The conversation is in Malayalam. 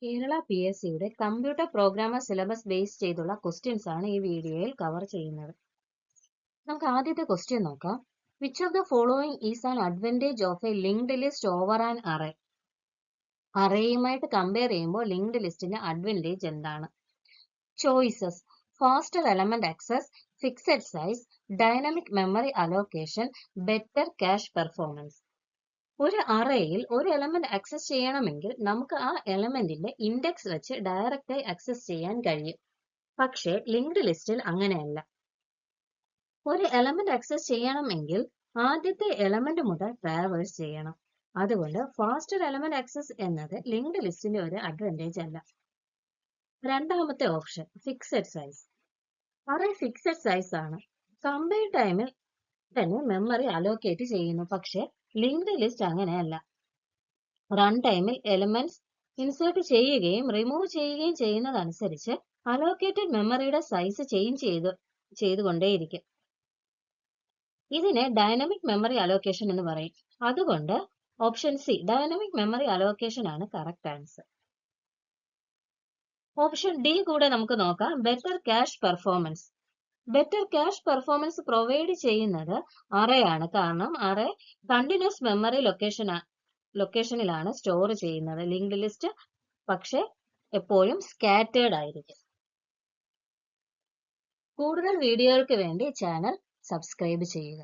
കേരള PSCയുടെ കമ്പ്യൂട്ടർ പ്രോഗ്രാമർ സിലബസ് ബേസ് ചെയ്തുള്ള ക്വസ്റ്റ്യൻസ് ആണ് ഈ വീഡിയോയിൽ കവർ ചെയ്യുന്നത്. നമുക്ക് ആദ്യത്തെ ക്വസ്റ്റ്യൻ നോക്കാം. Which of the following is an advantage of a linked list over an array? അറേയുമായിട്ട് കമ്പയർ ചെയ്യുമ്പോൾ ലിങ്ക്ഡ് ലിസ്റ്റിന്റെ അഡ്വാൻറ്റേജ് എന്താണ്? Choices: faster element access, fixed size, dynamic memory allocation, better cache performance. ഒരു അറേയിൽ ഒരു എലമെന്റ് ആക്സസ് ചെയ്യണമെങ്കിൽ നമുക്ക് ആ എലമെന്റിന്റെ ഇൻഡെക്സ് വെച്ച് ഡയറക്റ്റ് ആയി ആക്സസ് ചെയ്യാൻ കഴിയും. പക്ഷേ ലിങ്ക്ഡ് ലിസ്റ്റിൽ അങ്ങനെയല്ല. ഒരു എലമെന്റ് ആക്സസ് ചെയ്യണമെങ്കിൽ ആദ്യത്തെ എലമെന്റ് മുതൽ ട്രാവേഴ്സ് ചെയ്യണം. അതുകൊണ്ട് ഫാസ്റ്റർ എലമെന്റ് ആക്സസ് എന്നത് ലിങ്ക്ഡ് ലിസ്റ്റിന്റെ ഒരു അഡ്വാൻറ്റേജ് അല്ല. രണ്ടാമത്തെ option fixed size. Array fixed size ആണ്. കമ്പൈൽ ടൈമിൽ തന്നെ മെമ്മറി അലോക്കേറ്റ് ചെയ്യുന്നു. പക്ഷേ ലിങ്ക്ഡ് ലിസ്റ്റ് അങ്ങനെയല്ല. റൺ ടൈമിൽ എലിമെന്റ്സ് ഇൻസേർട്ട് ചെയ്യുകയും റിമൂവ് ചെയ്യുകയും ചെയ്യുന്നതനുസരിച്ച് അലോക്കേറ്റഡ് മെമ്മറിയുടെ സൈസ് ചേഞ്ച് ചെയ്തുകൊണ്ടേയിരിക്കും. ഇതിനെ ഡൈനാമിക് മെമ്മറി അലോക്കേഷൻ എന്ന് പറയും. അതുകൊണ്ട് option C dynamic memory allocation ആണ് കറക്റ്റ് ആൻസർ. ഓപ്ഷൻ ഡി കൂടെ നമുക്ക് നോക്കാം. Better cache performance. Better cache performance provide ചെയ്യുന്നത് അറേ ആണ്. കാരണം അറേ കണ്ടിന്യൂസ് മെമ്മറി ലൊക്കേഷനിലാണ് സ്റ്റോർ ചെയ്യുന്നത്. ലിങ്ക്ഡ് ലിസ്റ്റ് പക്ഷെ എപ്പോഴും സ്കാറ്റേർഡ് ആയിരിക്കും. കൂടുതൽ വീഡിയോകൾക്ക് വേണ്ടി ചാനൽ സബ്സ്ക്രൈബ് ചെയ്യുക.